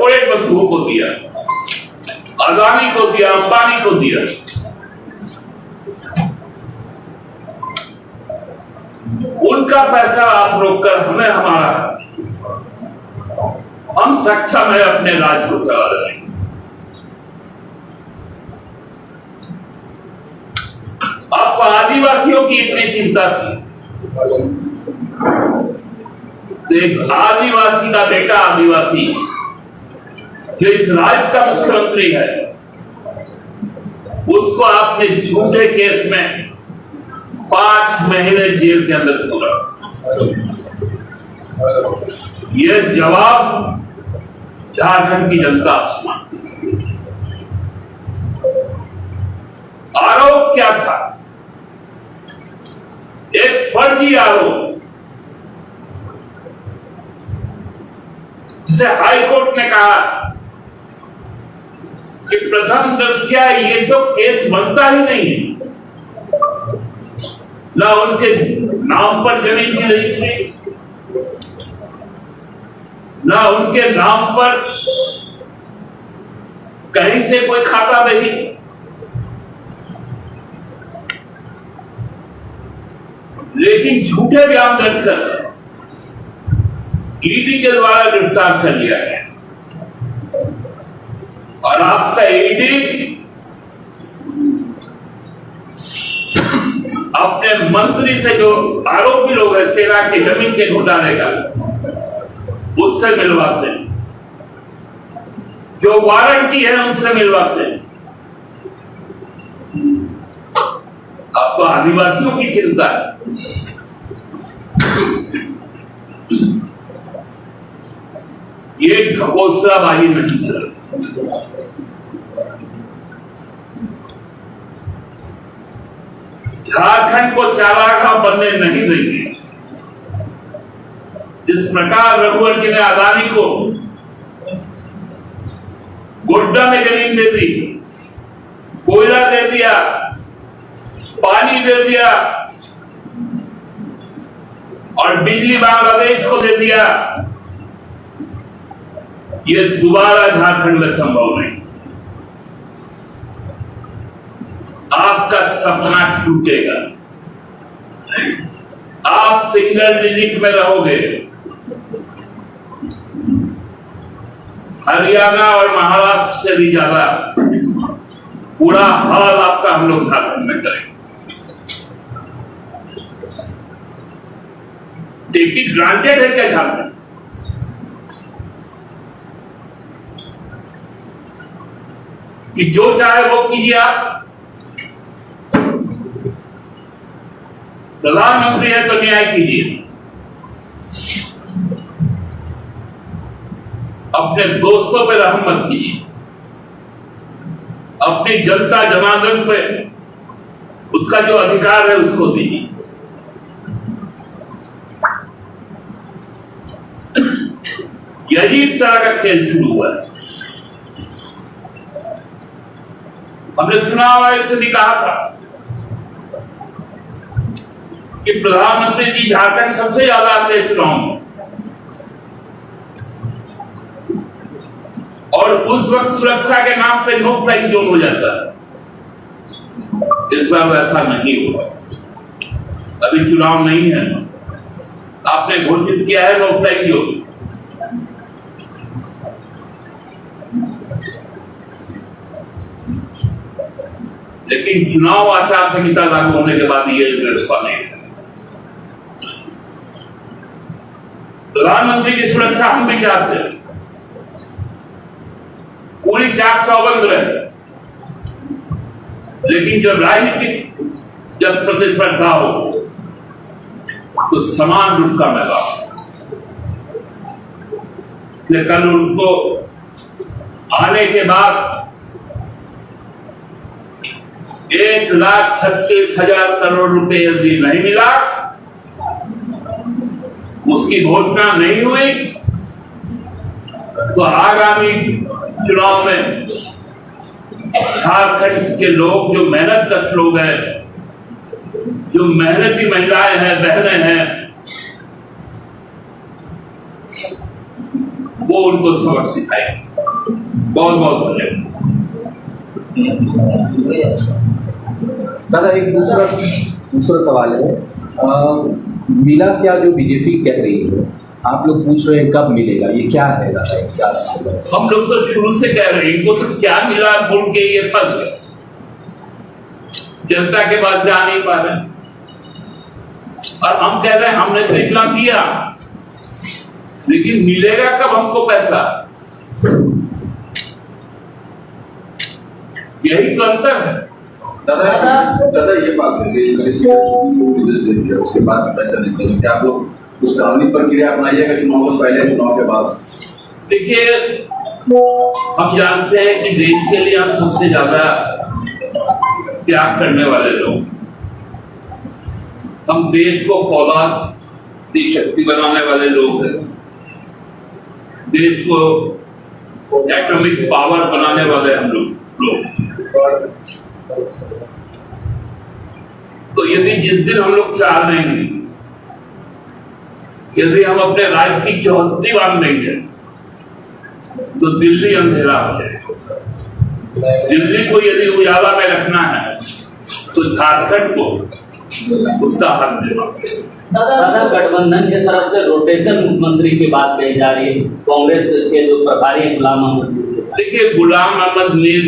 Corporate बंधुओं को दिया, अदानी को दिया, अंबानी को दिया। उनका पैसा आप रोककर हमें हमारा, हम सक्षम है अपने राज्य को चलाने में। आपको आदिवासियों की इतनी चिंता थी, तो एक आदिवासी का बेटा, आदिवासी जो इस राज्य का मुख्यमंत्री है, उसको आपने झूठे केस में 5 महीने जेल के अंदर पूरा। यह जवाब झारखंड की जनता आपसे मांगती है। आरोप क्या था? एक फर्जी आरोप, जिसे हाईकोर्ट ने कहा कि प्रथम दृष्टया ये तो केस बनता ही नहीं है। ना उनके नाम पर जमीन की रजिस्ट्री, ना उनके नाम पर कहीं से कोई खाता नहीं, लेकिन झूठे बयान दर्ज कर ईडी के द्वारा गिरफ्तार कर लिया गया। और आपका ईडी अपने मंत्री से, जो आरोपी लोग हैं सेना के जमीन के घोटाले का, उससे मिलवाते हैं, जो वारंटी है उनसे मिलवाते हैं। आपको आदिवासियों की चिंता है। ये घोषणाबाजी नहीं चल, झारखंड को चालाका बनने नहीं देंगे। जिस प्रकार रघुवर जी ने अदानी को गोड्डा में जमीन दे दी, कोयला दे दिया, पानी दे दिया और बिजली बांग्लादेश को दे दिया, ये दोबारा झारखंड में संभव नहीं। आपका सपना टूटेगा, आप सिंगल डिजिट में रहोगे। हरियाणा और महाराष्ट्र से भी ज्यादा बुरा हाल आपका हम लोग झारखंड में करेंगे। देखिए, ग्रांटेड है क्या झारखंड? कि जो चाहे वो कीजिए। आप प्रधानमंत्री है तो न्याय कीजिए, अपने दोस्तों पे रहम मत कीजिए, अपनी जनता जनार्दन पे उसका जो अधिकार है उसको दीजिए। यही एक तरह का खेल शुरू हुआ है। हमने चुनाव आयोग से भी कहा था कि प्रधानमंत्री जी झारखंड सबसे ज्यादा आते हैं चुनाव में, और उस वक्त सुरक्षा के नाम पे नो फ्लाइंग जोन हो जाता है। इस बार वैसा नहीं हुआ। अभी चुनाव नहीं है, आपने घोषित किया है नो फ्लाइंग जोन, लेकिन चुनाव आचार संहिता लागू होने के बाद ये व्यवस्था नहीं है। प्रधानमंत्री की सुरक्षा हम भी चाहते हैं, पूरी चाक चौबंद रहे, लेकिन जब राजनीतिक जब प्रतिस्पर्धा हो तो समान रूप का मैदान। कल उनको आने के बाद 1,36,000 करोड़ रुपए यदि नहीं मिला, उसकी घोषणा नहीं हुई, तो आगामी चुनाव में झारखंड के लोग, जो मेहनत लोग हैं, जो मेहनती महिलाएं हैं, बहनें हैं, वो उनको सबक सिखाएंगे। बहुत बहुत धन्यवाद। दादा एक दूसरा सवाल है, मिला क्या जो बीजेपी कह रही है, आप लोग पूछ रहे हैं कब मिलेगा, ये क्या है दादा? क्या हम लोग तो शुरू से कह रहे हैं, इनको तो क्या मिला बोल के ये फंस गए, जनता के पास जा नहीं पा रहे। और हम कह रहे हैं हमने तो इतना दिया, लेकिन मिलेगा कब हमको पैसा? यही तो अंतर है। दादा ये बात है उसके बाद पैसा नहीं मिलेगा, क्या आप लोग उस कानूनी प्रक्रिया अपनाइएगा चुनाव से पहले, चुनाव के बाद? देखिए, हम जानते हैं कि देश के लिए हम सबसे ज्यादा त्याग करने वाले लोग, हम देश को फौलादी शक्ति बनाने वाले लोग हैं, देश को एटॉमिक पावर बनाने वाले हम लोग। तो यदि जिस दिन हम लोग चाह देंगे, यदि हम अपने राज्य की चौहद्दी बांध देंगे, तो दिल्ली अंधेरा हो जाएगा। दिल्ली को यदि उजाला में रखना है, तो झारखंड को उसका हक देना। दादा गठबंधन की तरफ से रोटेशन मुख्यमंत्री की बात कही जा रही है, कांग्रेस के जो प्रभारी गुलाम अहमद। देखिए, गुलाम अहमद मीर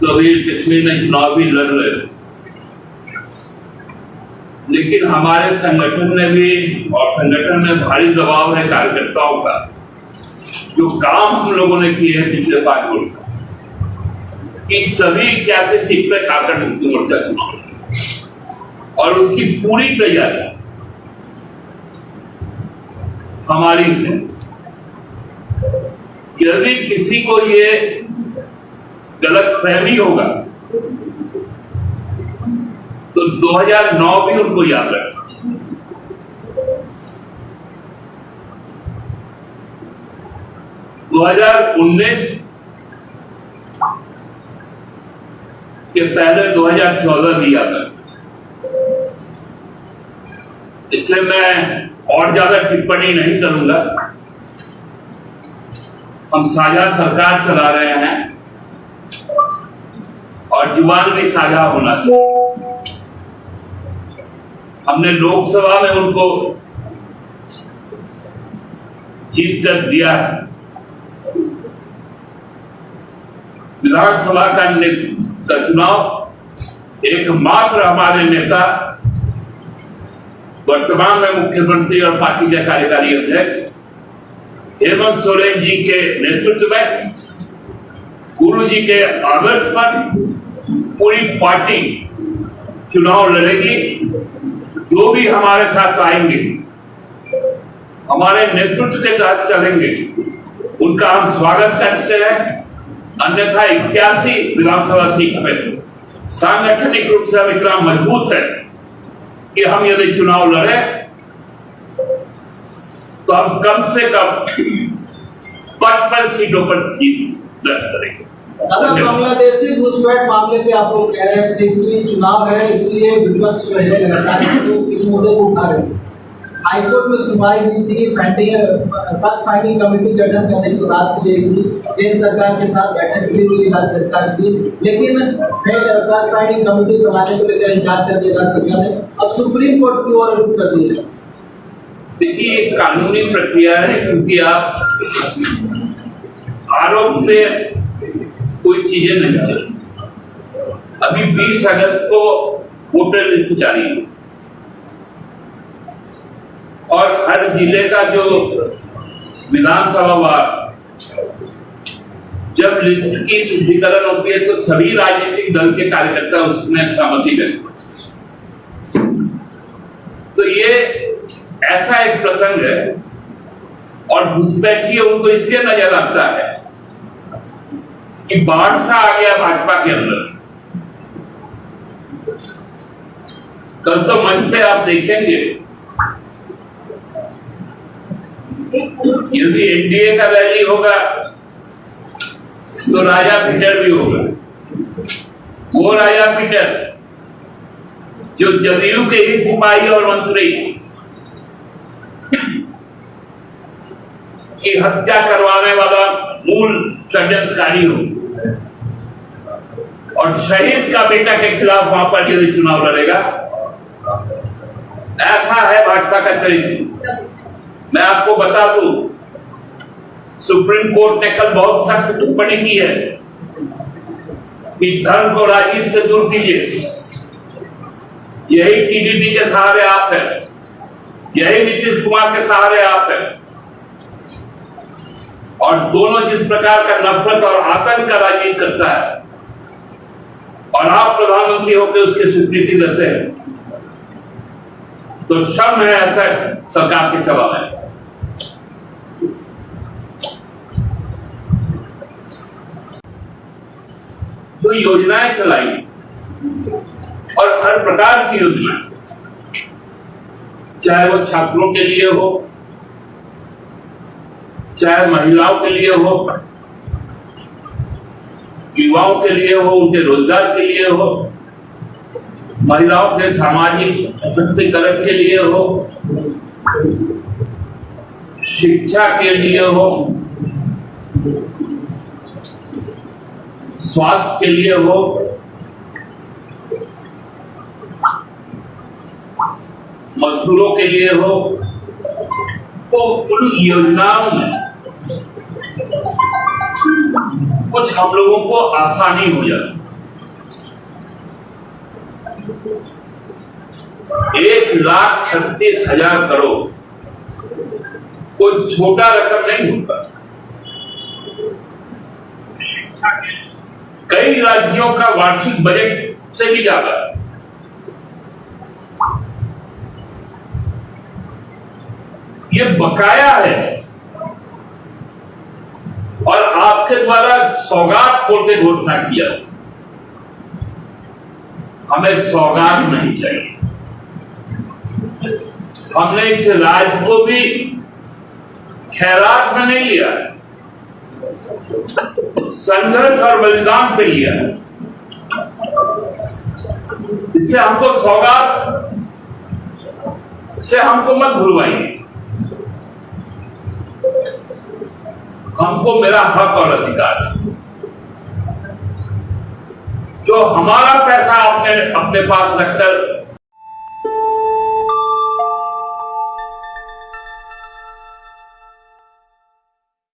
तो अभी कश्मीर में चुनाव भी लड़ रहे थे, लेकिन हमारे संगठन ने भी, और संगठन में भारी दबाव है कार्यकर्ताओं का, जो काम हम लोगों ने किए हैं पिछले 5 वर्ष कि सभी 81 सीट पे झारखंड मुक्ति मोर्चा चुनाव, और उसकी पूरी तैयारी हमारी है। यदि किसी को ये गलतफहमी होगा तो 2009 भी उनको याद रखना। 2019 के पहले 2014 भी याद रखना। इसलिए मैं और ज्यादा टिप्पणी नहीं करूंगा। हम साझा सरकार चला रहे हैं और जुबान भी साझा होना चाहिए। हमने लोकसभा में उनको जीत कर दिया है। विधानसभा का चुनाव एकमात्र हमारे नेता, वर्तमान में मुख्यमंत्री और पार्टी के कार्यकारी अध्यक्ष हेमंत सोरेन जी के नेतृत्व में, गुरु जी के आदर्श पर पूरी पार्टी चुनाव लड़ेगी। जो भी हमारे साथ आएंगे, हमारे नेतृत्व के तहत चलेंगे, उनका हम स्वागत करते हैं। अन्यथा 81 विधानसभा सीट पे सांगठनिक रूप से हम इतना मजबूत है कि हम यदि चुनाव लड़े तो हम कम से कम 55 सीटों पर जीत दर्ज करेंगे। बांग्लादेशी घुसपैठ मामले पे आप लोग कह रहे हैं कि चुनाव है, इसलिए विपक्ष जो है लगातार इस मुद्दे को उठा रहे हैं। हाईकोर्ट में सुनवाई हुई थी, फैक्ट फाइंडिंग कमेटी गठन करने की बात की गई थी, केंद्र सरकार के साथ बैठक भी हुई राज्य सरकार की, लेकिन फैक्ट फाइंडिंग कमेटी बनाने को लेकर इनकार कर दिया राज्य सरकार ने। अब सुप्रीम कोर्ट की ओर रुख कर दिया। देखिए, एक कानूनी प्रक्रिया है, क्योंकि आप आरोप पे कोई चीजें नहीं है। अभी 20 अगस्त को वोटर लिस्ट जारी है और हर जिले का जो विधानसभा वार जब लिस्ट की शुद्धिकरण होती है तो सभी राजनीतिक दल के कार्यकर्ता उसमें सहमति करते हैं। तो ये ऐसा एक प्रसंग है, और घुसपैठिए उनको इसलिए नजर आता है कि बाढ़ सा आ गया भाजपा के अंदर। कल तो मंच पे आप देखेंगे, यदि एनडीए का रैली होगा तो राजा पीटर भी होगा। वो राजा पीटर जो जदयू के ही सिपाही और मंत्री की हत्या करवाने वाला मूल षड्यंत्रकारी हो, और शहीद का बेटा के खिलाफ वहां पर यदि चुनाव लड़ेगा, ऐसा है भाजपा का चरित्र। मैं आपको बता दूं, सुप्रीम कोर्ट ने कल बहुत सख्त टिप्पणी की है कि धर्म को राजनीति से दूर कीजिए। यही टीडीपी के सहारे आप हैं, यही नीतीश कुमार के सहारे आप हैं, और दोनों जिस प्रकार का नफरत और आतंक का राजनीति करता है और आप प्रधानमंत्री होकर उसकी स्वीकृति देते हैं, तो शर्म है ऐसा सरकार के चलाने में। जो योजनाएं चलाई और हर प्रकार की योजना, चाहे वो छात्रों के लिए हो, चाहे महिलाओं के लिए हो, युवाओं के लिए हो, उनके रोजगार के लिए हो, महिलाओं के सामाजिक सशक्तिकरण के लिए हो, शिक्षा के लिए हो, स्वास्थ्य के लिए हो, मजदूरों के लिए हो, तो उन योजनाओं में कुछ हम लोगों को आसानी हो जाती। 1,36,000 करोड़ कोई छोटा रकम नहीं होता। कई राज्यों का वार्षिक बजट से भी ज्यादा। ये बकाया है और आपके द्वारा सौगात बोल के घोषणा किया। हमें सौगात नहीं चाहिए। हमने इस राज्य को भी खैरात में नहीं लिया, संघर्ष और बलिदान पे लिया। इसलिए हमको सौगात से हमको मत भूलवाइए। हमको मेरा हक और अधिकार, जो हमारा पैसा आपने अपने पास रखकर